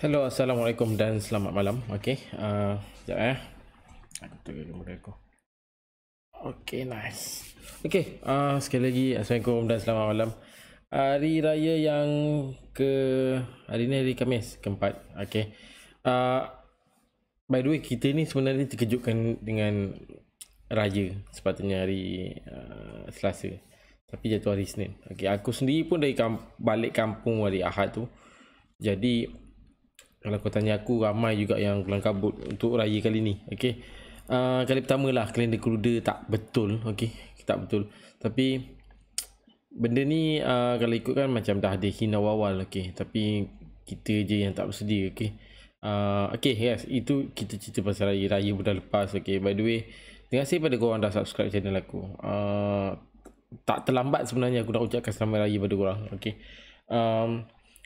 Hello, Assalamualaikum dan selamat malam. Okey, sekejap aku tengok kamera aku. Okey, nice. Okey, sekali lagi Assalamualaikum dan selamat malam. Hari raya yang ke hari ni hari Khamis keempat. Okey. By the way, kita ni sebenarnya terkejutkan dengan raya sepatutnya hari Selasa. Tapi jatuh hari Senin. Okey, aku sendiri pun dari balik kampung hari Ahad tu. Jadi kalau kau tanya aku, ramai juga yang kelang kabut untuk raya kali ni. Okey. Kali pertama lah kalender kuda tak betul. Okey, tak betul. Tapi benda ni kalau ikutkan macam dah ada hinau-awal. Okey, tapi kita je yang tak bersedia. Okey. Okey, yes, itu kita cerita pasal raya bulan lepas. Okey, by the way, terima kasih pada korang dah subscribe channel aku. Tak terlambat sebenarnya aku nak ucapkan selamat raya pada korang. Okey.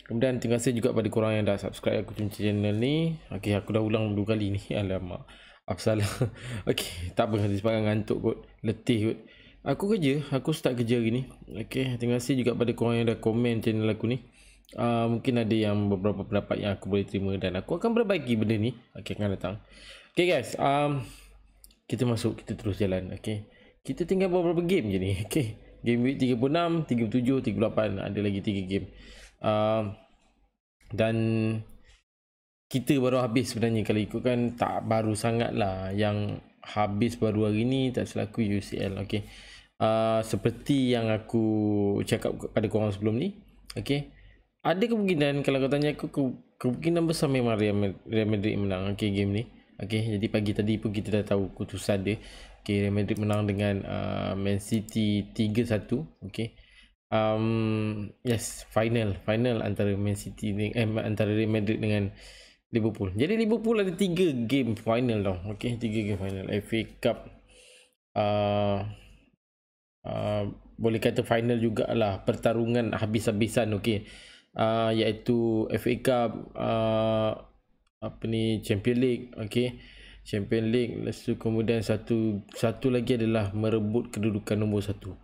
Kemudian terima kasih juga pada korang yang dah subscribe aku channel ni. Okey, aku dah ulang 2 kali ni. Alamak, apa salah? Okey, tak apa, disebabkan ngantuk kot, letih kot. Aku start kerja hari ni. Okey, terima kasih juga pada korang yang dah komen channel aku ni. Mungkin ada yang beberapa pendapat yang aku boleh terima dan aku akan perbaiki benda ni. Okey, akan datang. Okey guys, kita masuk, kita terus jalan. Okey, kita tinggal beberapa game je ni. Okey, game week 36, 37, 38, ada lagi 3 game. Dan kita baru habis sebenarnya, kalau ikutkan tak baru sangat lah. Yang habis baru hari ni tak selaku UCL. Okey, seperti yang aku cakap pada korang sebelum ni. Okey, ada kemungkinan, kalau kau tanya aku, kemungkinan besar memang Real Madrid menang. Okey, game ni. Okey, jadi pagi tadi pun kita dah tahu keputusan dia. Okey, Real Madrid menang dengan Man City 3-1. Okey. Yes, final antara Man City ni, antara Real Madrid dengan Liverpool. Jadi Liverpool ada 3 game final tau. Okey, 3 game final FA Cup. Boleh kata final jugalah, pertarungan habis-habisan. Okey, iaitu FA Cup, Champions League. Okey, Champions League. Lepas tu kemudian satu lagi adalah merebut kedudukan nombor 1.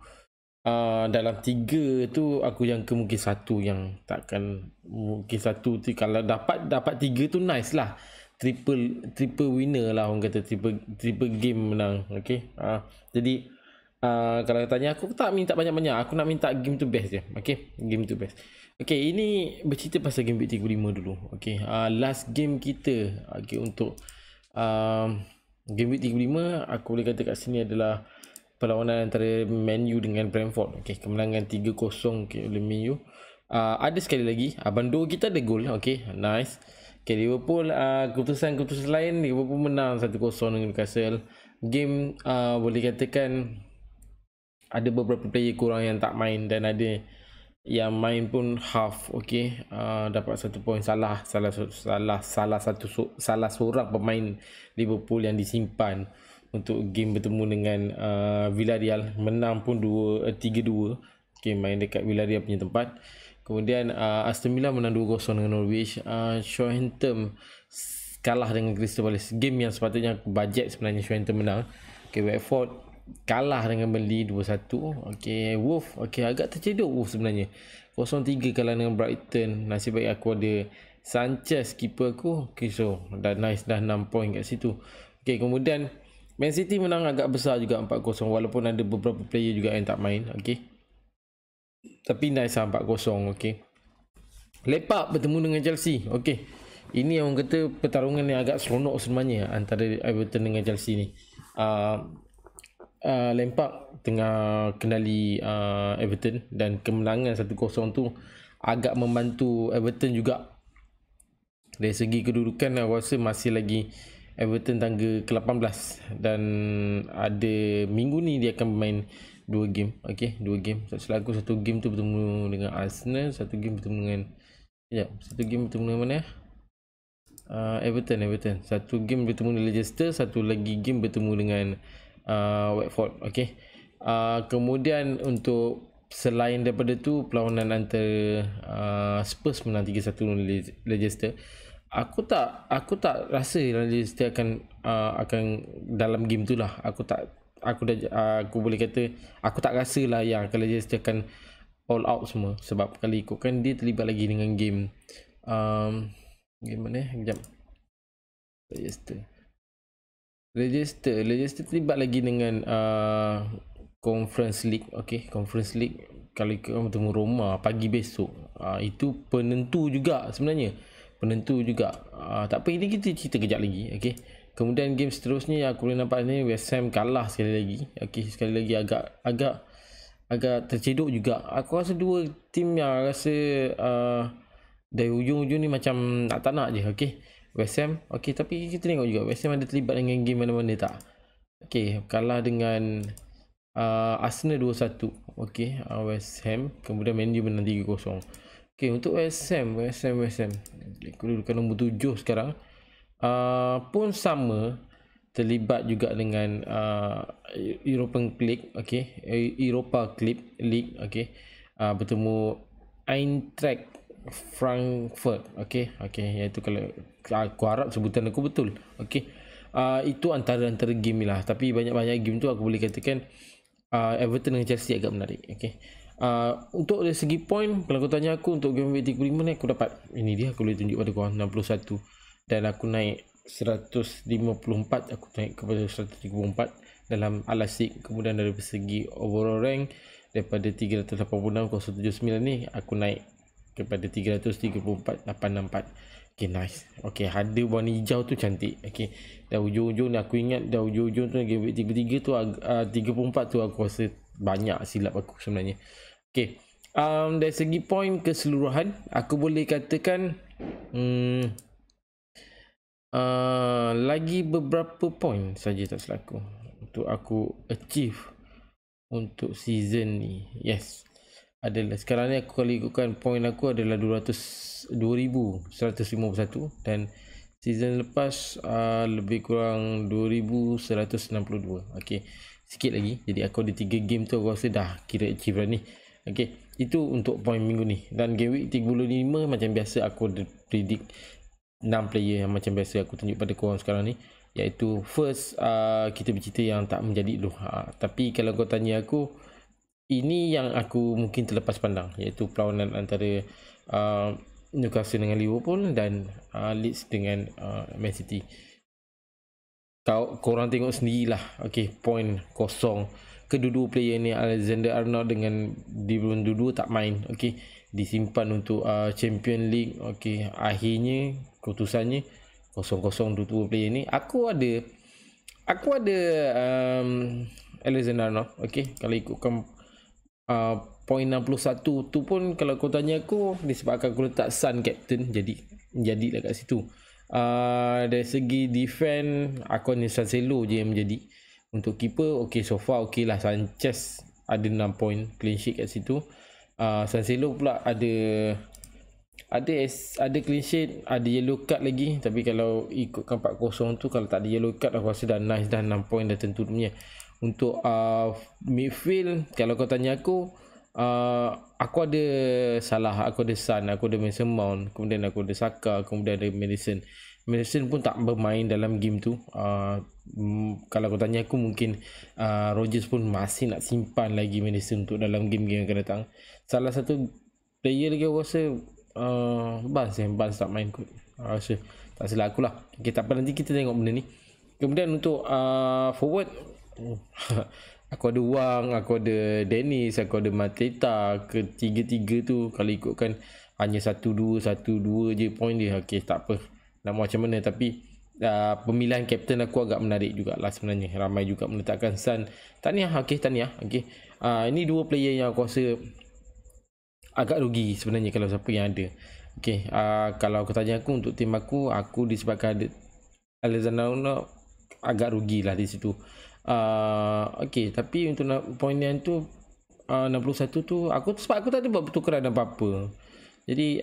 Dalam 3 tu aku jangka mungkin satu yang takkan, mungkin satu tu kalau dapat 3 tu nice lah, triple winner lah orang kata, triple game menang. Okey, jadi kalau tanya aku tak minta banyak-banyak, aku nak minta game tu best je. Okey, game tu best. Okey, ini bercerita pasal game week 35 dulu. Okey, last game kita, okey, untuk game week 35 aku boleh kata kat sini adalah perlawanan antara Man U dengan Brentford. Okey, kemenangan 3-0 okay, oleh Man U. Ada sekali lagi, Bandung kita ada gol. Okey, nice. Okay, Liverpool, keputusan lain, Liverpool menang 1-0 dengan Newcastle. Game boleh katakan ada beberapa player kurang yang tak main dan ada yang main pun half. Okey, dapat 1 poin. Salah seorang pemain Liverpool yang disimpan untuk game bertemu dengan Villarreal. Menang pun 3-2. Okey, main dekat Villarreal punya tempat. Kemudian Aston Villa menang 2-0 dengan Norwich. Southampton kalah dengan Crystal Palace, game yang sepatutnya bajet sebenarnya Southampton menang. Okey, Watford kalah dengan Burnley 2-1. Okey, Wolves, okey, agak tercedok Wolves sebenarnya, 0-3 kalah dengan Brighton. Nasib baik aku ada Sanchez keeper aku. Okey, so dah nice, dah 6 poin kat situ. Okey, kemudian Man City menang agak besar juga 4-0, walaupun ada beberapa player juga yang tak main. Okey, tapi nice lah 4-0. Okey, Lepak bertemu dengan Chelsea. Okey, ini yang orang kata pertarungan yang agak seronok sebenarnya antara Everton dengan Chelsea ni. Lampard tengah kendali Everton dan kemenangan 1-0 tu agak membantu Everton juga. Dari segi kedudukan aku rasa masih lagi Everton tangga ke-18 dan ada minggu ni dia akan bermain 2 game. Okey, 2 game. Selaku satu game tu bertemu dengan Arsenal, satu game bertemu dengan satu game bertemu dengan mana? Everton. Satu game bertemu dengan Leicester, satu lagi game bertemu dengan Watford. Okey. Kemudian untuk selain daripada tu, perlawanan antara Spurs menang 3-1 dengan Leicester. Aku tak rasa Leicester akan dalam game tu lah. Aku boleh kata aku tak rasa lah yang kalau Leicester akan all out semua, sebab kali ikutkan dia terlibat lagi dengan game Game mana sekejap. Leicester terlibat lagi dengan Conference League. Okay, Conference League kalau ikut bertemu Roma pagi besok. Itu penentu juga sebenarnya. Penentu juga. Tak apa, ini kita cerita kejap lagi. Okay. Kemudian game seterusnya yang aku boleh nampak ni, West Ham kalah sekali lagi. Okay, sekali lagi agak tercedok juga. Aku rasa dua tim yang rasa dari ujung-ujung ni macam tak nak je. Okay, West Ham, okay, tapi kita tengok juga West Ham ada terlibat dengan game mana-mana tak. Okay, kalah dengan Arsenal 2-1. Okay, West Ham. Kemudian Man U menang 3-0. Okay, untuk West Ham. Kedudukan nombor 7 sekarang. Pun sama, terlibat juga dengan European League. Okay, Europa League. Okay, bertemu Eintracht Frankfurt. Okay, iaitu kalau aku harap sebutan aku betul. Okay, itu antara game ni lah. Tapi banyak game tu aku boleh katakan Everton dengan Chelsea agak menarik. Okay, untuk dari segi point, kalau kau tanya aku untuk game week 35 ni, aku dapat ini dia, aku boleh tunjuk pada korang 61 dan aku naik 154, aku naik kepada 134 dalam Alasik. Kemudian dari segi overall rank, daripada 386 079 ni aku naik kepada 334 864. Okay, nice. Okay, ada warna hijau tu cantik. Okay, dah ujung-ujung ni aku ingat, dah ujung-ujung tu game week 33 tu 34 tu aku rasa banyak silap aku sebenarnya. Okay, dari segi point keseluruhan aku boleh katakan lagi beberapa point saja tak selaku untuk aku achieve untuk season ni. Yes, adalah sekarang ni aku kalau ikutkan point aku adalah 2151 dan season lepas lebih kurang 2162. Okey, sikit lagi, jadi aku ada 3 game tu aku rasa dah kira achieve dah ni. Okey, itu untuk point minggu ni. Dan game week 35 macam biasa aku ada predict 6 player yang macam biasa aku tunjuk pada korang sekarang ni, iaitu first kita bercerita yang tak menjadi dulu. Tapi kalau kau tanya aku, ini yang aku mungkin terlepas pandang, iaitu perlawanan antara Newcastle dengan Liverpool dan Leeds dengan Man City. Korang tengok sendirilah. Okay, point kosong. Kedua-dua player ni, Alexander Arnold dengan Dylan Dudu tak main. Okay, disimpan untuk Champion League. Okay, akhirnya keputusannya 0-0 dua player ni. Aku ada Alexander Arnold. Okay, kalau ikutkan point 61 tu pun kalau kau tanya aku, disebabkan aku letak Sun captain, jadilah kat situ. Dari segi defend aku ni Cancelo je yang menjadi. Untuk keeper, okay, so far okay lah. Sanchez ada 6 point clean sheet kat situ. Cancelo pula ada clean sheet, ada yellow card lagi. Tapi kalau ikutkan 4-0 tu, kalau tak ada yellow card aku rasa dah nice, dah 6 point dah tentu punya. Untuk midfield, kalau kau tanya aku ada Salah, aku ada Son, aku ada Mason Mount, kemudian aku ada Saka, kemudian ada Madison pun tak bermain dalam game tu. Kalau kau tanya aku, mungkin Rodgers pun masih nak simpan lagi Madison untuk dalam game-game yang akan datang. Salah satu player lagi aku rasa Barnes tak main kot, rasa tak silap aku lah. Okay, tak apa, nanti kita tengok benda ni. Kemudian untuk forward, aku ada Wang, aku ada Dennis, aku ada Mateta. Ketiga-tiga tu kalau ikutkan hanya 1-2 je point dia. Okay, tak apa, nak macam mana. Tapi pemilihan kapten aku agak menarik jugalah sebenarnya. Ramai juga meletakkan Sun. Tahniah. Okay, ini dua player yang aku rasa agak rugi sebenarnya kalau siapa yang ada. Okay, kalau aku tanya aku, untuk tim aku disebabkan ada Alexander Arnold, agak rugilah di situ. Okay, tapi untuk point yang tu 61 tu sebab aku tak ada buat pertukaran apa-apa. Jadi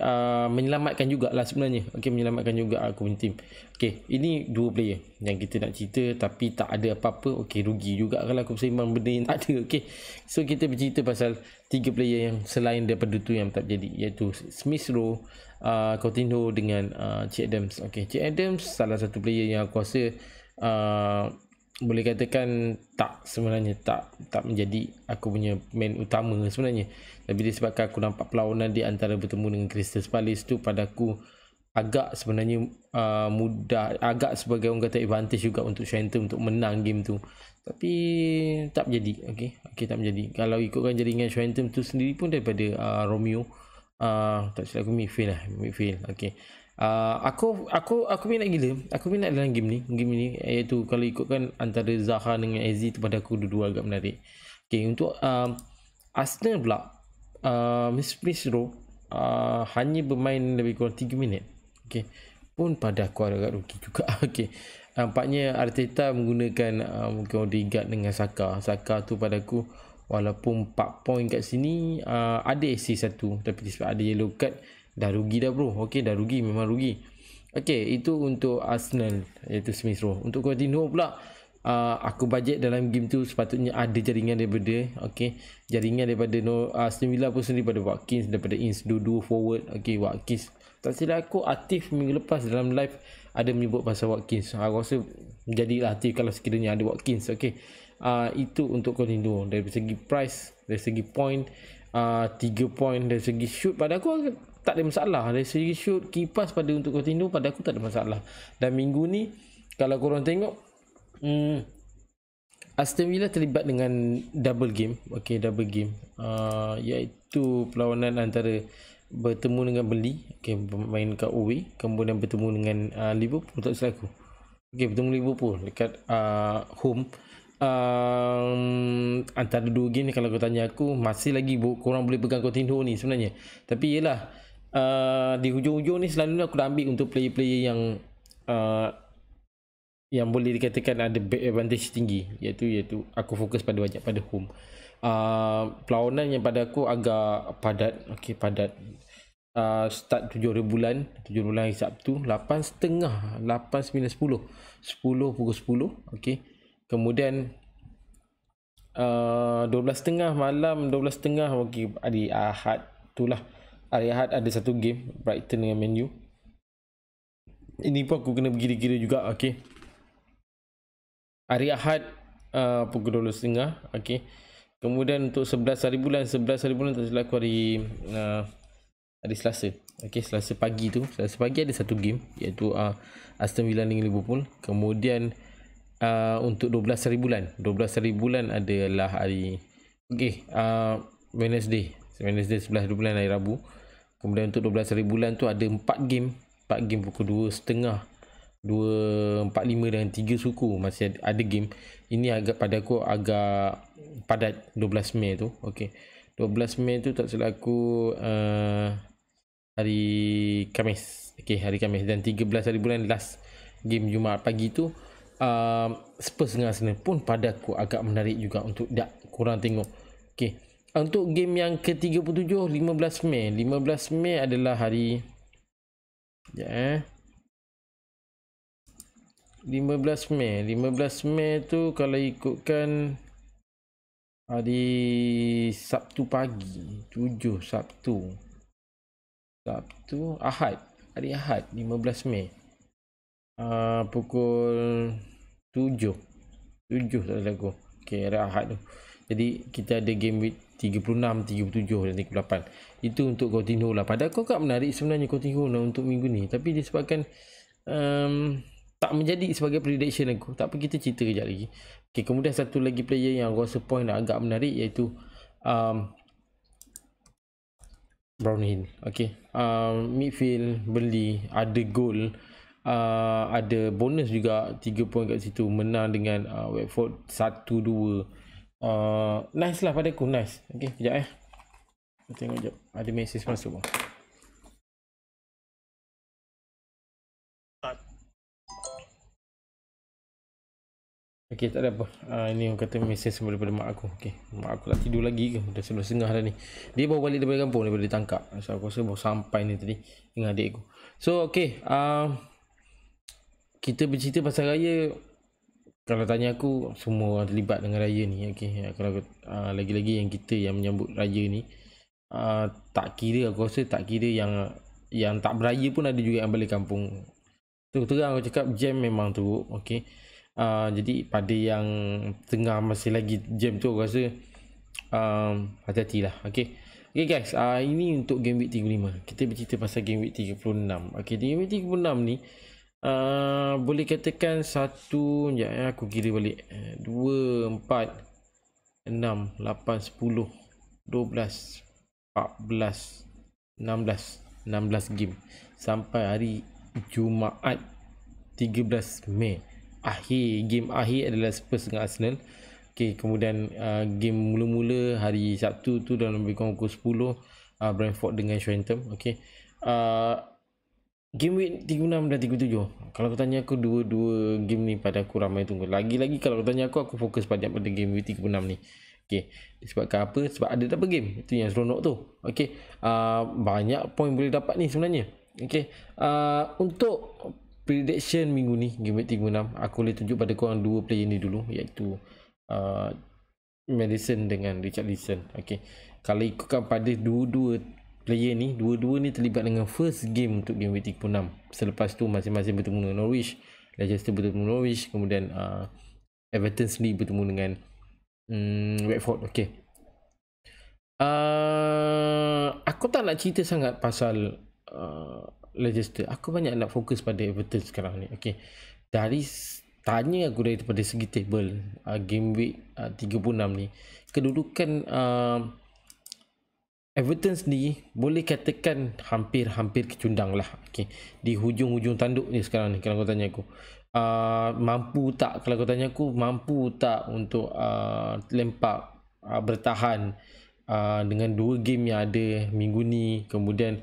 menyelamatkan jugalah sebenarnya. Okay, menyelamatkan juga aku punya team. Okay, ini dua player yang kita nak cerita tapi tak ada apa-apa. Okay, rugi juga kalau aku seimbang benda yang tak ada. Okay, so kita bercerita pasal 3 player yang selain daripada tu yang tak jadi, iaitu Smith Rowe, Coutinho dengan Che Adams. Okay, Che Adams salah satu player yang aku rasa boleh katakan sebenarnya tak menjadi aku punya main utama sebenarnya. Tapi disebabkan aku nampak perlawanan di antara bertemu dengan Crystal Palace tu, pada aku agak sebenarnya mudah, agak sebagai orang kata advantage juga untuk Shenton untuk menang game tu. Tapi tak menjadi. Okey tak menjadi. Kalau ikutkan jaringan Shenton tu sendiri pun daripada Romeo, tak silap aku midfield. Okey. Aku minat gila. Aku minat dalam game ni iaitu kalau ikutkan antara Zaha dengan Eze tu, pada aku dua-dua agak menarik. Okey, untuk Arsenal pula, Smith Rowe hanya bermain lebih kurang 3 minit. Okey, pun pada aku agak rugi juga. Okey, nampaknya Arteta menggunakan mungkin Odegaard dengan Saka tu pada aku, walaupun 4 poin kat sini, ada assist satu, tapi sebab ada yellow card dah rugi dah bro. Okey, dah rugi, memang rugi. Okey, itu untuk Arsenal iaitu Smith Rowe. Untuk Coutinho pula, aku bajet dalam game tu sepatutnya ada jaringan daripada jaringan daripada Aston Villa pun sendiri, daripada Watkins, daripada Ings, dua forward. Okey, Watkins tak silap aku aktif minggu lepas dalam live ada menyebut pasal Watkins. Aku rasa jadilah aktif kalau sekiranya ada Watkins. Okey, itu untuk Coutinho. Dari segi price, dari segi point, 3 point, dari segi shoot pada aku tak ada masalah. Dari segi shoot, kipas pada untuk Coutinho pada aku tak ada masalah. Dan minggu ni kalau korang tengok, Aston Villa terlibat dengan double game. Okey, double game, iaitu perlawanan antara bertemu dengan Burnley, bermain kat away, kemudian bertemu dengan Liverpool, tak silap aku. Bertemu Liverpool dekat home. Antara dua game ni kalau kau tanya aku, masih lagi korang boleh pegang Coutinho ni sebenarnya. Tapi yelah, di hujung-hujung ni selalunya aku dah ambil untuk player-player yang boleh dikatakan ada advantage tinggi, iaitu aku fokus banyak pada home. Perlawanan yang pada aku agak padat. Padat. Start 7 bulan hari Sabtu, 8.30, 8, 9, 10 pukul 10. Kemudian 12.30 malam, 12.30 hari Ahad itulah. Hari Ahad ada satu game Brighton dengan Man U. Ini pun aku kena bergira-gira juga. Hari Ahad pukul 12.30. Kemudian untuk 11 hari bulan tak silap aku hari Selasa. Selasa pagi ada satu game, iaitu Aston Villa dengan Liverpool. Kemudian untuk 12 hari bulan adalah hari Wednesday 11 hari bulan, hari Rabu. Kemudian untuk 12 hari bulan tu ada 4 game pukul 2.30, 2.45 dan 3 suku masih ada game. Ini agak pada aku agak padat. 12 Mei tu. 12 Mei tu tak silap aku hari Khamis. Hari Khamis. Dan 13 hari bulan last game Jumaat pagi tu, Spurs dengan Arsenal pun pada aku agak menarik juga untuk korang tengok. Untuk game yang ke-37, 15 Mei adalah hari 15 Mei tu kalau ikutkan hari Sabtu pagi, 7 hari Ahad 15 Mei pukul 7 tak ada aku. Hari Ahad tu. Jadi kita ada game week 36, 37 dan 38. Itu untuk Coutinho lah. Pada aku agak menarik sebenarnya Coutinho untuk minggu ni, tapi disebabkan tak menjadi sebagai prediction aku. Tak apa, kita cerita kejap lagi. Kemudian satu lagi player yang aku rasa point agak menarik, iaitu Brownhill. Midfield Burnley, ada goal, ada bonus juga 3 poin kat situ, menang dengan Watford 1-2. Nice lah pada aku, nice. Kejap tengok jap, ada mesej masuk bang. Tak ada apa. Ini orang kata mesej daripada mak aku. Mak aku tak tidur lagi ke, dah 11.30 dah ni. Dia baru balik daripada kampung, daripada ditangkap. So aku rasa baru sampai ni tadi dengan adik aku. So kita bercerita pasal raya. Kalau tanya aku, semua orang terlibat dengan raya ni. Kalau lagi-lagi yang kita yang menyambut raya ni, tak kira, aku rasa tak kira yang tak beraya pun ada juga yang balik kampung. Tu terang aku cakap, jam memang tu. Jadi pada yang tengah masih lagi jam tu, aku rasa hati-hatilah. Okay guys, ini untuk game week 35. Kita bercerita pasal game week 36. Okay, di game week 36 ni boleh katakan satu, sekejap aku kira balik. 2, 4, 6, 8, 10, 12, 14, 16 game sampai hari Jumaat 13 Mei. Game akhir adalah Spurs dengan Arsenal. Okay, kemudian game mula-mula hari Sabtu tu dalam lebih kurang pukul 10, Brentford dengan Southampton. Okay, game week 36 dan 37. Kalau kau tanya aku, dua game ni pada aku ramai tunggu. Lagi-lagi kalau kau tanya aku fokus pada game week 36 ni. Okay, disebabkan apa? Sebab ada double game. Itu yang seronok tu. Okay, banyak poin boleh dapat ni sebenarnya. Okay, untuk prediction minggu ni game week 36, aku boleh tunjuk pada korang dua player ni dulu, iaitu Madison dengan Richarlison. Okay, kalau ikutkan pada dua-dua player ni, dua-dua ni terlibat dengan first game untuk game week 36. Selepas tu masing-masing bertemu dengan Norwich, Leicester bertemu dengan Norwich, kemudian Everton sendiri bertemu dengan Watford. Okay, aku tak nak cerita sangat pasal Leicester. Aku banyak nak fokus pada Everton sekarang ni. Okay, dari tanya aku daripada segi table game week 36 ni, kedudukan Everton sendiri boleh katakan hampir kecundang lah. Okay, di hujung-hujung tanduk ni sekarang ni. Kalau kau tanya aku, mampu tak, kalau kau tanya aku, mampu tak untuk lempak bertahan dengan dua game yang ada minggu ni. Kemudian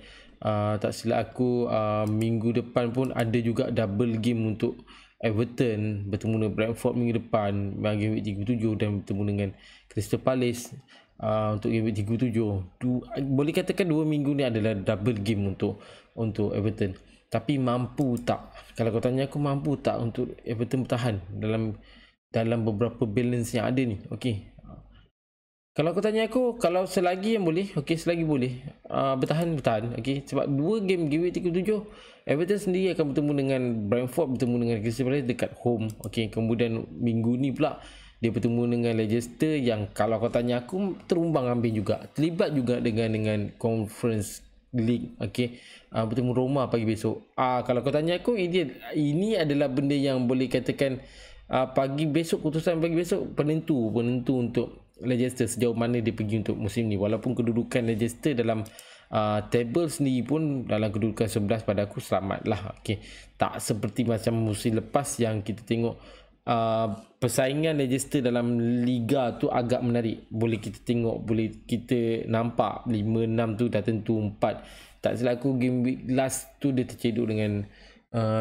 tak silap aku, minggu depan pun ada juga double game untuk Everton bertemu dengan Brentford minggu depan, game week 37, dan bertemu dengan Crystal Palace untuk game week 37. Boleh katakan dua minggu ni adalah double game untuk Everton. Tapi mampu tak, kalau kau tanya aku, mampu tak untuk Everton bertahan dalam beberapa balance yang ada ni? Okey, kalau kau tanya aku, kalau selagi yang boleh, okey, selagi boleh bertahan. Okey, sebab dua game week 37, Everton sendiri akan bertemu dengan Brentford, bertemu dengan Crystal Palace dekat home. Okey, kemudian minggu ni pula dia bertemu dengan Leicester yang kalau kau tanya aku terumbang ambing juga, terlibat juga dengan Conference League. Okey, bertemu Roma pagi besok. Kalau kau tanya aku, ini adalah benda yang boleh katakan pagi besok, keputusan pagi besok penentu untuk Leicester sejauh mana dia pergi untuk musim ni. Walaupun kedudukan Leicester dalam table sendiri pun dalam kedudukan 11, pada aku selamat lah. Okay, tak seperti macam musim lepas yang kita tengok persaingan Leicester dalam liga tu agak menarik. Boleh kita tengok, boleh kita nampak 5-6 tu dah tentu 4. Tak silap aku game week last tu dia terceduk dengan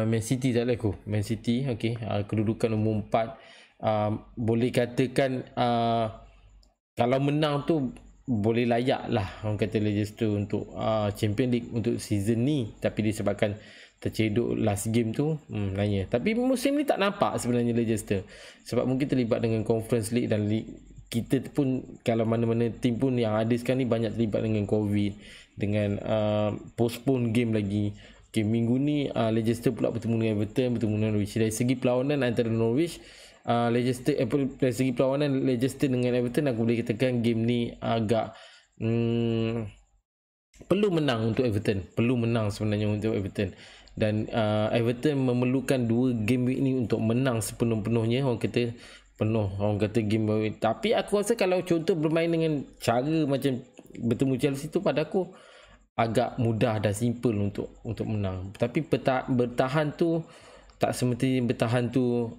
Man City, tak silap aku, Man City. Okay, kedudukan nombor 4. Boleh katakan kalau menang tu boleh layak lah orang kata Leicester untuk Champions League untuk season ni. Tapi disebabkan terceduk last game tu, lainnya. Tapi musim ni tak nampak sebenarnya Leicester, sebab mungkin terlibat dengan Conference League dan kita pun, kalau mana-mana tim pun yang ada sekarang ni banyak terlibat dengan COVID, dengan postpone game lagi. Okay, minggu ni Leicester pula bertemu dengan Everton, bertemu dengan Norwich. Dari segi perlawanan antara Norwich, Leicester, dari segi perlawanan Leicester dengan Everton, aku boleh katakan game ni agak perlu menang untuk Everton. Perlu menang sebenarnya untuk Everton. Dan Everton memerlukan dua game week ni untuk menang sepenuh-penuhnya. Orang kata game week. Tapi aku rasa kalau contoh bermain dengan cara macam bertemu Chelsea tu, pada aku agak mudah dan simple untuk menang. Tapi bertahan tu tak semestinya bertahan tu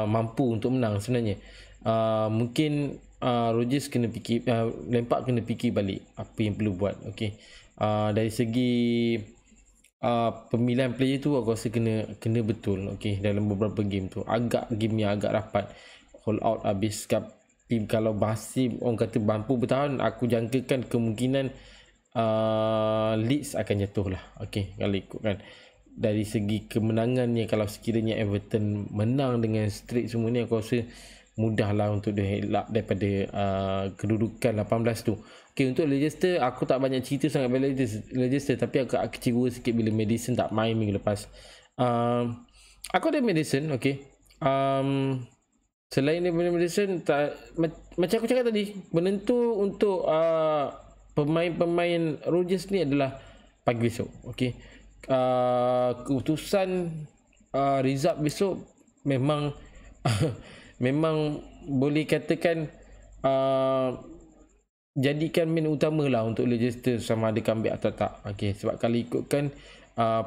mampu untuk menang sebenarnya. Mungkin Rodgers kena fikir, Lampard kena fikir balik apa yang perlu buat. Okey, dari segi pemilihan player tu aku rasa kena betul. Okey, dalam beberapa game tu game yang agak rapat, all out habis. Tapi kalau masih orang kata mampu bertahan, aku jangkakan kemungkinan Leeds akan jatuh lah. Okey, kalau ikutkan dari segi kemenangannya, kalau sekiranya Everton menang dengan straight semua ni, aku rasa mudahlah untuk dia elak daripada kedudukan 18 tu. Okay, untuk Leicester, aku tak banyak cerita sangat pasal Leicester, tapi aku kecewa sikit bila Madison tak main minggu lepas. Aku ada Madison. Okay, selain daripada Madison, macam aku cakap tadi, menentu untuk pemain-pemain Rodgers ni adalah pagi besok. Okey. Keputusan result besok memang memang boleh katakan jadikan main utama lah untuk Leicester sama ada comeback atau tak. Okey, sebab kalau ikutkan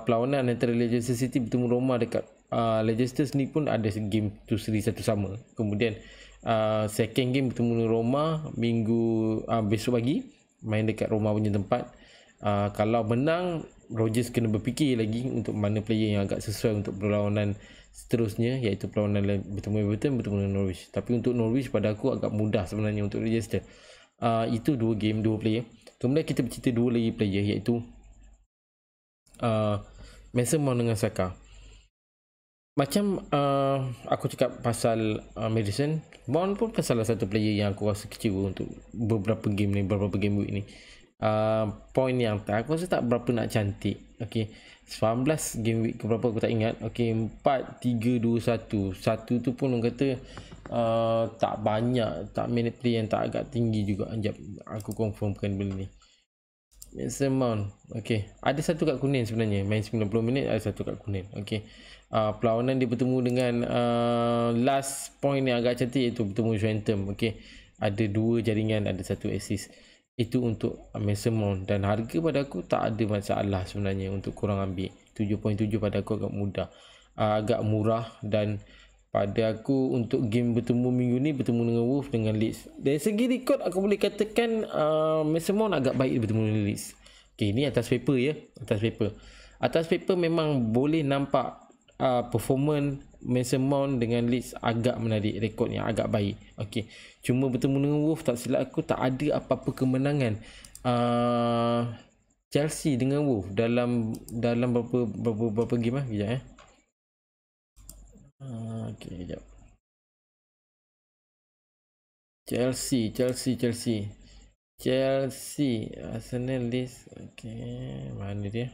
perlawanan antara Leicester City bertemu Roma dekat Leicester sendiri pun ada game tu seri satu sama. Kemudian second game bertemu Roma minggu besok pagi main dekat Roma punya tempat. Kalau menang, Rodgers kena berfikir lagi untuk mana player yang agak sesuai untuk perlawanan seterusnya, iaitu perlawanan bertemu Everton, bertemu dengan Norwich. Tapi untuk Norwich pada aku agak mudah sebenarnya untuk Leicester. Itu dua game, dua player. Kemudian kita bercerita dua lagi player, iaitu Mason Mount dengan Saka. Macam aku cakap pasal Maddison, Mount pun salah satu player yang aku rasa kecewa untuk beberapa game ni, beberapa game week ni. Point yang aku rasa tak berapa nak cantik. Okey, 19 game week keberapa aku tak ingat. Okey, 4 3 2 1. Satu tu pun orang kata tak banyak, tak minute play yang tak agak tinggi juga. Sekejap aku confirmkan benda ni. Mason Mount. Okey, ada satu kad kuning sebenarnya. Main 90 minit ada satu kad kuning. Okey. Perlawanan dia bertemu dengan last point yang agak cantik, iaitu bertemu Southampton. Okey. Ada 2 jaringan, ada 1 assist. Itu untuk Mason Mount, dan harga pada aku tak ada masalah sebenarnya untuk korang ambil. 7.7 pada aku agak mudah, agak murah. Dan pada aku untuk game bertemu minggu ni, bertemu dengan Wolves, dengan Leeds, dari segi rekod aku boleh katakan Mason Mount agak baik bertemu dengan Leeds. Okay, ni atas paper ya, atas paper memang boleh nampak performance Mason Mount dengan Leeds agak menarik, rekod yang agak baik. Okey, cuma bertemu dengan Wolves, tak silap aku tak ada apa-apa kemenangan Chelsea dengan Wolves dalam berapa game kejap okey, kejap. Chelsea, Arsenal, Leeds. Okey, mana dia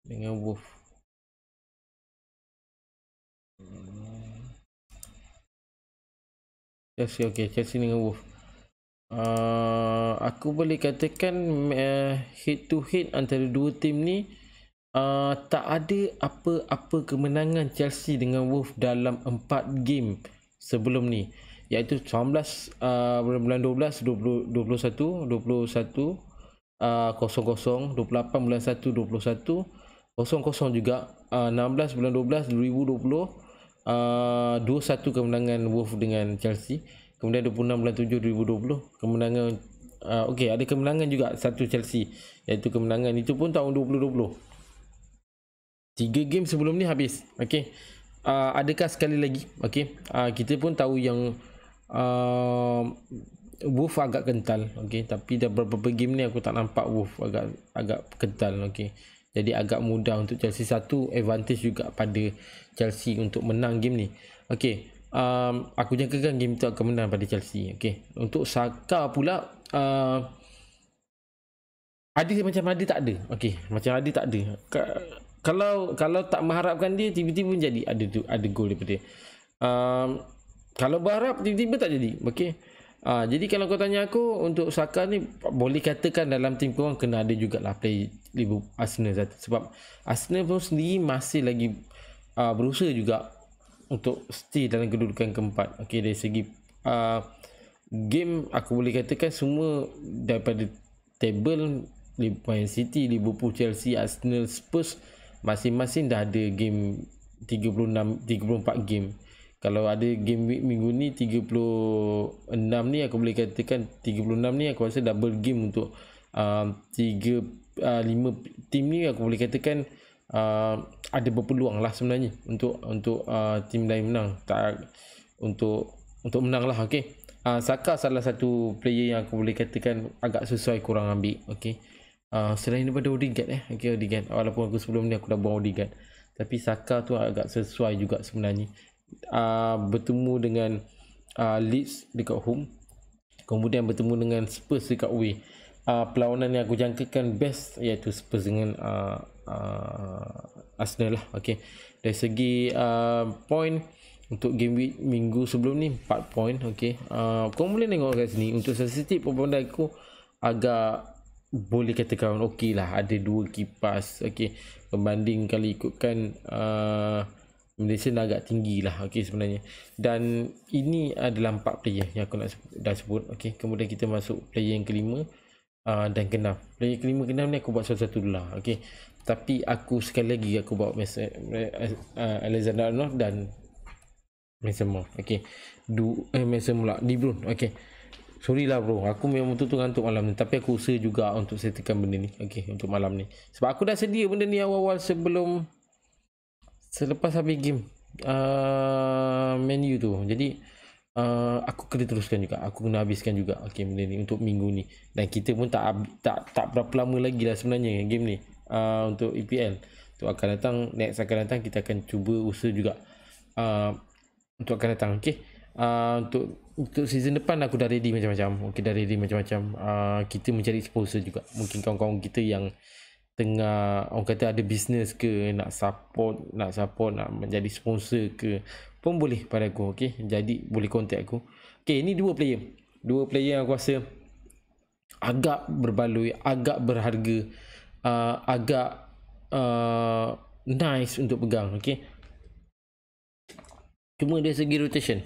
dengan Wolves? Chelsea dengan Wolves. Aku boleh katakan head to head antara dua tim ni tak ada apa-apa kemenangan Chelsea dengan Wolves dalam 4 game sebelum ni, iaitu 19 bulan 12 21 0-0, 28 bulan 1 21 0-0 juga, 16 bulan 12 2020 2-1 kemenangan Wolves dengan Chelsea. Kemudian 26 bulan 7 2020 kemenangan. Okey, ada kemenangan juga satu Chelsea, iaitu kemenangan itu pun tahun 2020. 3 game sebelum ni habis. Okey, adakah sekali lagi? Okey, kita pun tahu yang Wolves agak kental. Okey, tapi dah beberapa game ni aku tak nampak Wolves agak kental. Okey, jadi agak mudah untuk Chelsea. Satu advantage juga pada Chelsea untuk menang game ni. Okey, aku jangkakan game tu akan menang pada Chelsea. Okey, untuk Saka pula ada macam ada tak ada. Okey, macam ada tak ada. Kalau tak mengharapkan dia, tiba-tiba jadi ada gol daripada dia. Kalau berharap, tiba-tiba tak jadi. Okey. Jadi kalau kau tanya aku, untuk Saka ni boleh katakan dalam tim korang kena ada jugalah play Arsenal satu. Sebab Arsenal pun sendiri masih lagi berusaha juga untuk stay dalam kedudukan keempat. Okey, dari segi game aku boleh katakan semua daripada table, Man City, Liverpool, Chelsea, Arsenal, Spurs masing-masing dah ada game 34 game. Kalau ada game week minggu ni 36 ni, aku boleh katakan 36 ni aku rasa double game untuk 5 tim ni. Aku boleh katakan ada berpeluang lah sebenarnya untuk tim lain menang, untuk menang lah. Okey, Saka salah satu player yang aku boleh katakan agak sesuai korang ambil. Okey, selain daripada Odegaard okey, Odegaard, walaupun aku sebelum ni aku dah buang Odegaard, tapi Saka tu agak sesuai juga sebenarnya. Bertemu dengan Leeds dekat home, kemudian bertemu dengan Spurs dekat away. Perlawanan yang aku jangkakan best iaitu Spurs dengan Arsenal lah. Okey, dari segi point untuk game week minggu sebelum ni 4 point. Okey, kau boleh tengok kat sini untuk statistik pada aku agak boleh katakan okey lah, ada 2 kipas. Okey, berbanding kalau ikutkan Malaysia agak tinggi lah, okey sebenarnya. Dan ini adalah 4 player yang aku dah sebut. Okey, kemudian kita masuk player yang kelima dan keenam. Player kelima keenam ni aku buat satu-satu dulu lah. Okey, tapi aku sekali lagi aku bawa Alexander Arnold dan Mason Mount. Okey, Mason Mount De Bruyne. Okey, sorry lah bro, aku memang betul-betul ngantuk malam ni, tapi aku usaha juga untuk settlekan benda ni. Okey, untuk malam ni, sebab aku dah sedia benda ni awal-awal selepas habis game menu tu. Jadi aku kena teruskan juga, aku kena habiskan juga benda ni untuk minggu ni. Dan kita pun tak berapa lama lagi lah sebenarnya game ni untuk EPL tu akan datang. Next akan datang, kita akan cuba usaha juga untuk akan datang. Untuk season depan aku dah ready macam-macam. Dah ready macam-macam. Kita mencari sponsor juga. Mungkin kawan-kawan kita yang tengah orang kata ada bisnes ke, nak support nak menjadi sponsor ke, pun boleh pada aku. Jadi boleh contact aku. Ini dua player yang aku rasa agak berbaloi, agak berharga, agak nice untuk pegang. Cuma dari segi rotation,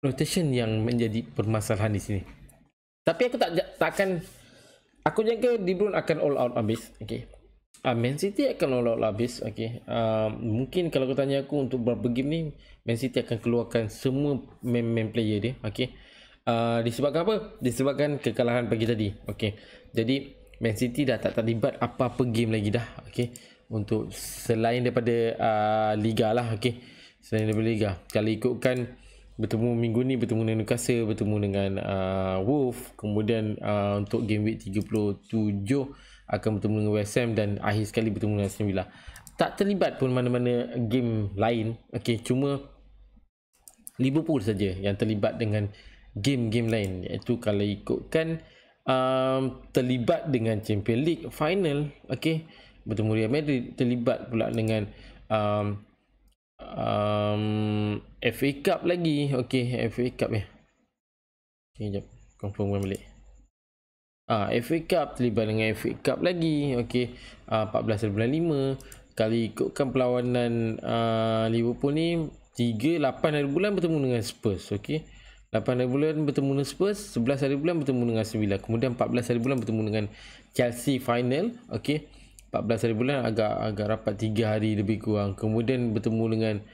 rotation yang menjadi permasalahan di sini. Tapi aku takkan, aku jangka De Bruyne akan all out habis. Man City akan all out habis. Mungkin kalau kau tanya aku untuk beberapa game ni, Man City akan keluarkan semua main player dia. Disebabkan apa? Disebabkan kekalahan pagi tadi. Jadi Man City dah tak terlibat apa-apa game lagi dah. Untuk selain daripada Liga lah. Selain daripada Liga, kalau ikutkan bertemu minggu ni, bertemu dengan Newcastle, bertemu dengan Wolves, kemudian untuk game week 37 akan bertemu dengan West Ham, dan akhir sekali bertemu dengan Aston Villa. Tak terlibat pun mana-mana game lain. Cuma Liverpool saja yang terlibat dengan game-game lain, iaitu kalau ikutkan terlibat dengan Champions League final. Bertemu Real Madrid, terlibat pula dengan FA Cup lagi. FA Cup ya. Sekejap, confirm balik. FA Cup, terlibat dengan FA Cup lagi. 14 bulan 5. Kali ikutkan perlawanan Liverpool ni 3-8 hari bulan bertemu dengan Spurs. 8 hari bulan bertemu dengan Spurs, 11 hari bulan bertemu dengan Aston Villa, kemudian 14 hari bulan bertemu dengan Chelsea final. 14 hari bulan agak rapat 3 hari lebih kurang. Kemudian bertemu dengan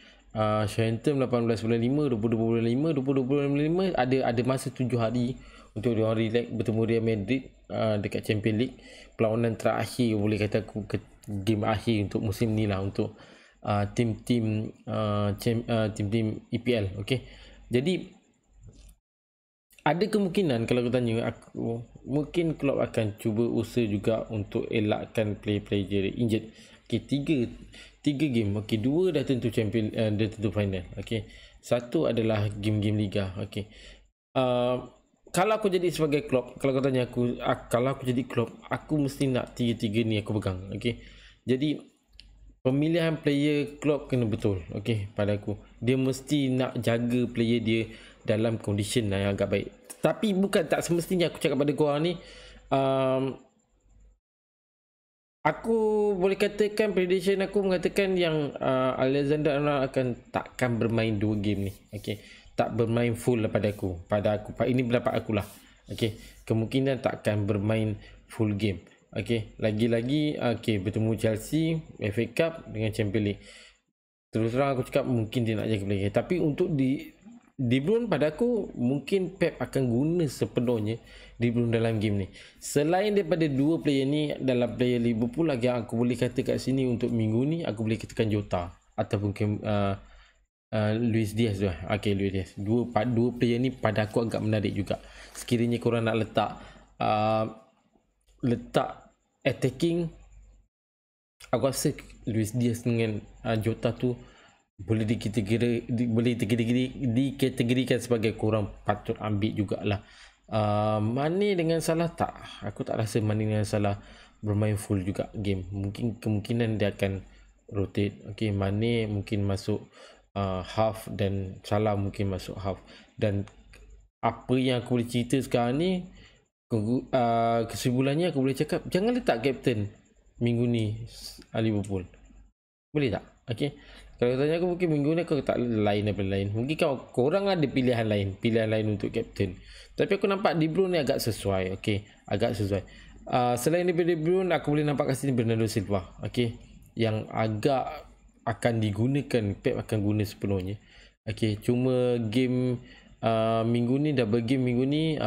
Southampton 18 bulan 5, 22 bulan 5, 22 bulan 5, ada masa 7 hari untuk dia orang relax. Bertemu Real Madrid dekat Champions League, perlawanan terakhir boleh kata aku, game akhir untuk musim ni lah, untuk tim-tim EPL. Jadi ada kemungkinan, kalau aku tanya aku, mungkin Klopp akan cuba usaha juga untuk elakkan player injured. Tiga game. 2 dah tentu champion, dah tentu final. Satu adalah game-game liga. Kalau aku jadi sebagai Klopp, kalau kau tanya aku, kalau aku jadi Klopp, aku mesti nak tiga ni aku pegang. Jadi pemilihan player Klopp kena betul. Pada aku, dia mesti nak jaga player dia dalam condition yang agak baik. Tapi bukan tak semestinya aku cakap pada korang ni, aku boleh katakan prediction aku mengatakan yang Alexander Arnold takkan bermain 2 game ni. Tak bermain full lah pada aku. Ini pendapat aku lah. Kemungkinan takkan bermain full game. Lagi-lagi bertemu Chelsea, FA Cup dengan Champions League. Terus terang aku cakap mungkin dia nak jaga player. Tapi untuk De Bruyne, pada aku mungkin Pep akan guna sepenuhnya De Bruyne dalam game ni. Selain daripada 2 player ni, dalam player Liverpool lagi yang aku boleh kata kat sini untuk minggu ni, aku boleh katakan Jota ataupun Luis Diaz tu. Luis Diaz. Dua player ni pada aku agak menarik juga. Sekiranya korang nak letak attacking, aku rasa Luis Diaz dengan Jota tu boleh dikategorikan sebagai korang patut ambil jugalah. Mane dengan Salah tak, aku tak rasa Mane dengan Salah bermain full juga game. Mungkin kemungkinan dia akan rotate. Mane mungkin masuk half dan Salah mungkin masuk half. Dan apa yang aku boleh cerita sekarang ni, Kesimpulannya aku boleh cakap jangan letak kapten minggu ni Liverpool. Boleh tak? Okay. Kalau tanya aku mungkin minggu ni aku tak lain daripada lain. Mungkin korang ada pilihan lain untuk kapten. Tapi aku nampak De Bruyne ni agak sesuai. Okay. Agak sesuai. Selain daripada De Bruyne aku boleh nampak kat sini Bernardo Silva. Okay. Yang agak akan digunakan, Pep akan guna sepenuhnya. Okay. Cuma game minggu ni, double game minggu ni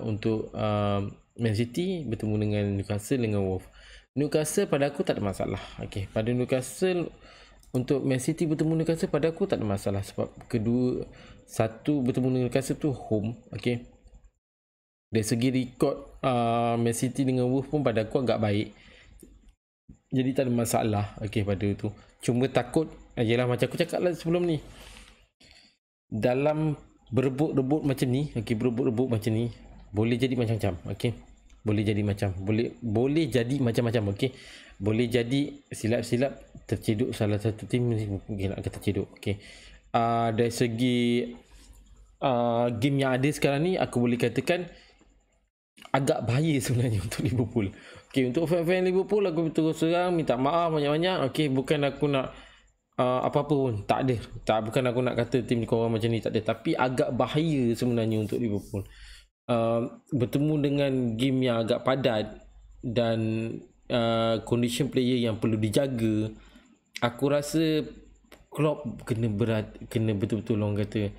untuk Man City bertemu dengan Newcastle dengan Wolves. Newcastle pada aku tak ada masalah. Okay. Pada Newcastle, untuk Man City bertemu Newcastle pada aku tak ada masalah sebab satu bertemu Newcastle tu home. Okay. Dari segi rekod Man City dengan Wolves pun pada aku agak baik. Jadi tak ada masalah. Okay, pada tu. Cuma takut, yelah macam aku cakap lah sebelum ni. Dalam berebut-rebut macam ni, okay, berebut-rebut macam ni, boleh jadi macam-macam. Okay. Boleh jadi macam-macam. Okay. Boleh jadi silap-silap terceduk salah satu tim mungkin akan terceduk. Okay. Dari segi game yang ada sekarang ni, aku boleh katakan agak bahaya sebenarnya untuk Liverpool. Okay, untuk fan-fan Liverpool aku terus terang minta maaf banyak-banyak. Okay, bukan aku nak apa-apa pun, tak ada. Bukan aku nak kata tim korang macam ni, tak ada. Tapi agak bahaya sebenarnya untuk Liverpool. Bertemu dengan game yang agak padat dan condition player yang perlu dijaga. Aku rasa Klopp kena betul-betul orang kata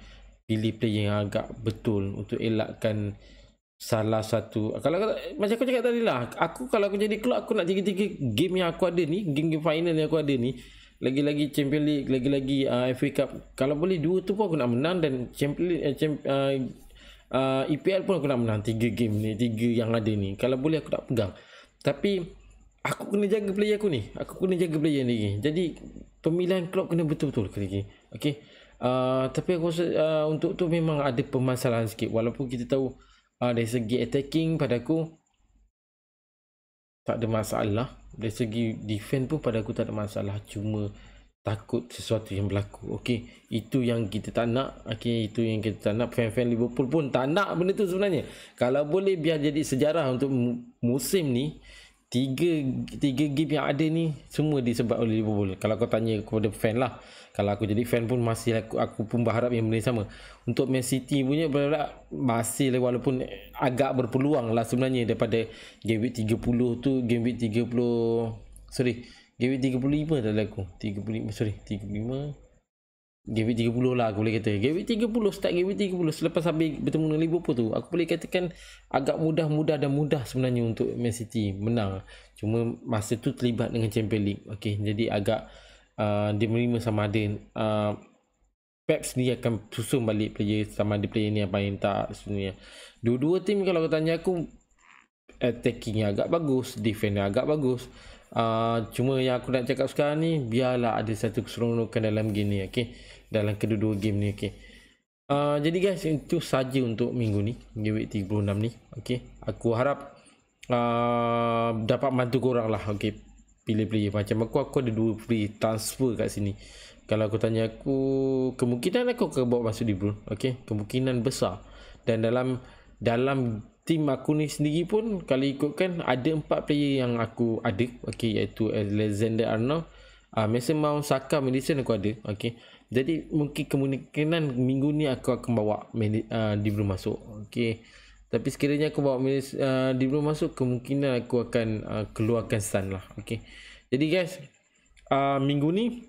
pilih player yang agak betul untuk elakkan salah satu. Kalau macam aku cakap tadi lah, kalau aku jadi Klopp, aku nak 3-3 game yang aku ada ni, game final yang aku ada ni, lagi-lagi Champions League, lagi-lagi FA Cup, kalau boleh 2 tu pun aku nak menang, dan Champions EPL pun aku nak menang 3 game ni, 3 yang ada ni. Kalau boleh aku tak pegang. Tapi aku kena jaga player aku ni. Jadi pemilihan Klopp kena betul-betul lagi. Okay. Tapi aku rasa untuk tu memang ada permasalahan sikit. Walaupun kita tahu dari segi attacking pada aku tak ada masalah. Dari segi defense pun pada aku tak ada masalah. Cuma takut sesuatu yang berlaku. Okay. Itu yang kita tak nak. Okay. Itu yang kita tak nak. Fan-fan Liverpool pun tak nak benda tu sebenarnya. Kalau boleh biar jadi sejarah untuk musim ni. Tiga game yang ada ni semua disebab oleh Liverpool. Kalau kau tanya kepada fan lah, kalau aku jadi fan pun masih aku pun berharap yang benda sama. Untuk Man City punya masih walaupun agak berpeluang lah sebenarnya daripada game week 30 tu, game week 35 tak ada aku. 35 game week 30 lah aku boleh kata. Game week 30, start game week 30 selepas habis bertemu dengan Liverpool tu, aku boleh katakan agak mudah sebenarnya untuk Man City menang. Cuma masa tu terlibat dengan Champions League. Okay, jadi agak dia menerima sama ada Pep sendiri akan susun balik player, sama ada player ni apa yang tak sebenarnya. Dua-dua tim kalau kau tanya aku, attackingnya agak bagus, defense agak bagus. Cuma yang aku nak cakap sekarang ni, biarlah ada satu keseronokan dalam game ni. Okay, dalam kedua-dua game ni. Okay. Jadi guys, itu saja untuk minggu ni, game week 36 ni. Okay, aku harap dapat bantu korang lah. Okay, pilih player macam aku ada 2 free transfer kat sini. Kalau aku tanya aku, kemungkinan aku akan bawa masuk De Bruyne. Okay, kemungkinan besar. Dan dalam tim aku ni sendiri pun, kalau ikutkan ada 4 player yang aku ada. Okay, iaitu Alexander-Arnold, Mason Mount, Saka, Maddison aku ada. Okay, jadi mungkin kemungkinan minggu ni aku akan bawa De Bruyne masuk. Okay, tapi sekiranya aku bawa De Bruyne masuk, kemungkinan aku akan keluarkan Son lah. Okay, jadi guys, minggu ni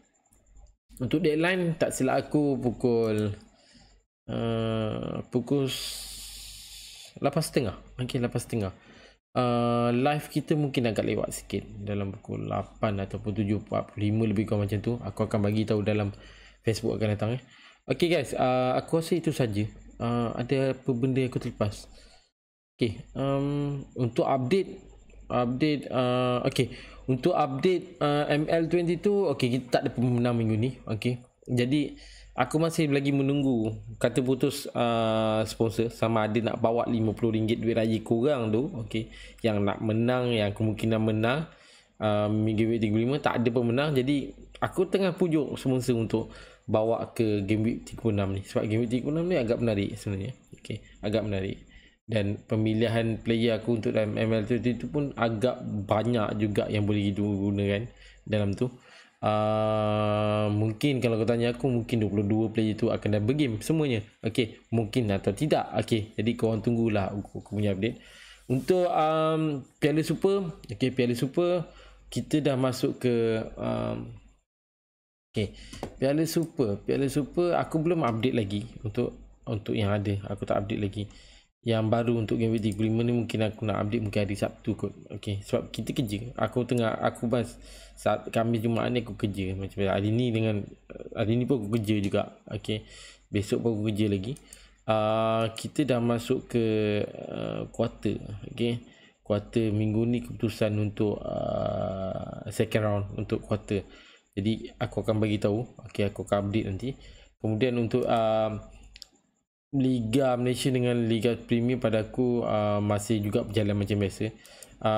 untuk deadline tak silap aku pukul 8.30. Okay, 8.30. Live kita mungkin agak lewat sikit, dalam pukul 8 ataupun 7.45 lebih kurang macam tu. Aku akan bagi tahu dalam Facebook akan datang. Okay guys, aku rasa itu saja. Ada apa benda aku terlepas? Okay, untuk update okay, untuk update ML22, okay, kita tak ada pemenang minggu ni. Okay, jadi aku masih lagi menunggu kata putus sponsor, sama ada nak bawa RM50 duit raya korang tu. Okay, yang nak menang, yang kemungkinan menang minggu week 35, tak ada pemenang. Jadi aku tengah pujuk sponsor untuk bawa ke game week 36 ni, sebab game week 36 ni agak menarik sebenarnya. Okay, agak menarik. Dan pemilihan player aku untuk dalam ML20 tu pun agak banyak juga yang boleh digunakan dalam tu. Mungkin kalau kau tanya aku, mungkin 22 player tu akan dah bergame semuanya. Okey, mungkin atau tidak. Okey, jadi korang tunggulah aku punya update. Untuk Piala Super, okey, Piala Super kita dah masuk ke okey, Piala Super aku belum update lagi untuk yang ada. Aku tak update lagi. Yang baru untuk Game Week 35 ni mungkin aku nak update mungkin hari Sabtu kot. Okey, sebab kita kerja. Aku saat Khamis Jumaat ni aku kerja. Macam hari ni pun aku kerja juga. Okey. Besok pun aku kerja lagi. Kita dah masuk ke quarter. Okey. Quarter minggu ni keputusan untuk second round untuk quarter. Jadi aku akan bagi tahu. Okey, aku akan update nanti. Kemudian untuk Liga Malaysia dengan Liga Premier pada aku masih juga berjalan macam biasa.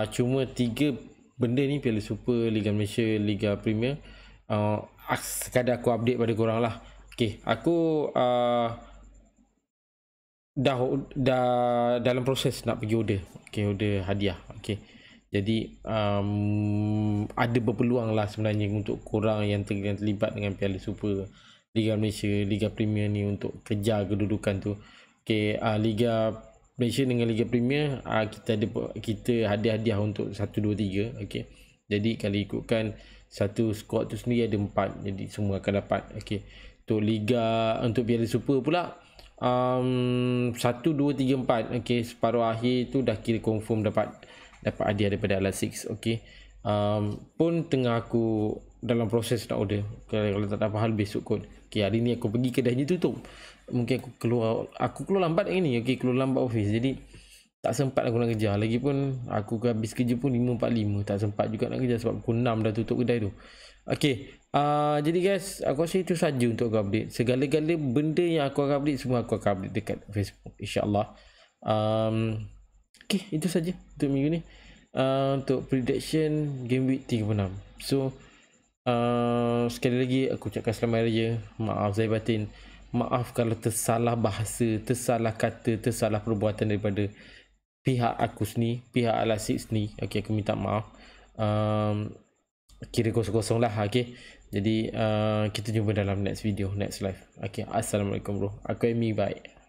Cuma 3 benda ni, Piala Super, Liga Malaysia, Liga Premier, sekadar aku update pada korang lah. Okay, aku dah dalam proses nak pergi order. Okay, order hadiah. Okay, jadi ada berpeluang lah sebenarnya untuk korang yang terlibat dengan Piala Super, Liga Malaysia, Liga Premier ni untuk kejar kedudukan tu. Okay, Liga Malaysia dengan Liga Premier, kita hadiah untuk 1, 2, 3. Okay, jadi kalau ikutkan satu squad tu sendiri ada 4, jadi semua akan dapat. Okay, untuk Piala Super pula 1, 2, 3, 4. Okay, separuh akhir tu dah kira confirm dapat hadiah daripada Al-Six. Okay, pun tengah aku dalam proses nak order. Kalau tak dapat hal besok kot. Okay, hari ni aku pergi kedainya tutup. Mungkin aku keluar lambat hari ni. Okay, keluar lambat office. Jadi tak sempat aku nak kejar. Lagipun aku habis kerja pun 5.45. Tak sempat juga nak kejar sebab pukul 6 dah tutup kedai tu. Okay, jadi guys, aku rasa itu saja untuk aku update. Segala-gala benda yang aku akan update, semua aku akan update dekat Facebook, InsyaAllah. Okay, itu saja untuk minggu ni. Untuk prediction Game Week 36. So sekali lagi aku ucapkan selamat raya. Maaf zahir batin. Maaf kalau tersalah bahasa, tersalah kata, tersalah perbuatan daripada pihak aku sendiri, pihak Al-Six ni. Okay, aku minta maaf. Kira kosong-kosong lah. Okay, jadi kita jumpa dalam next video, next live. Okay, Assalamualaikum bro. Aku Amy, bye.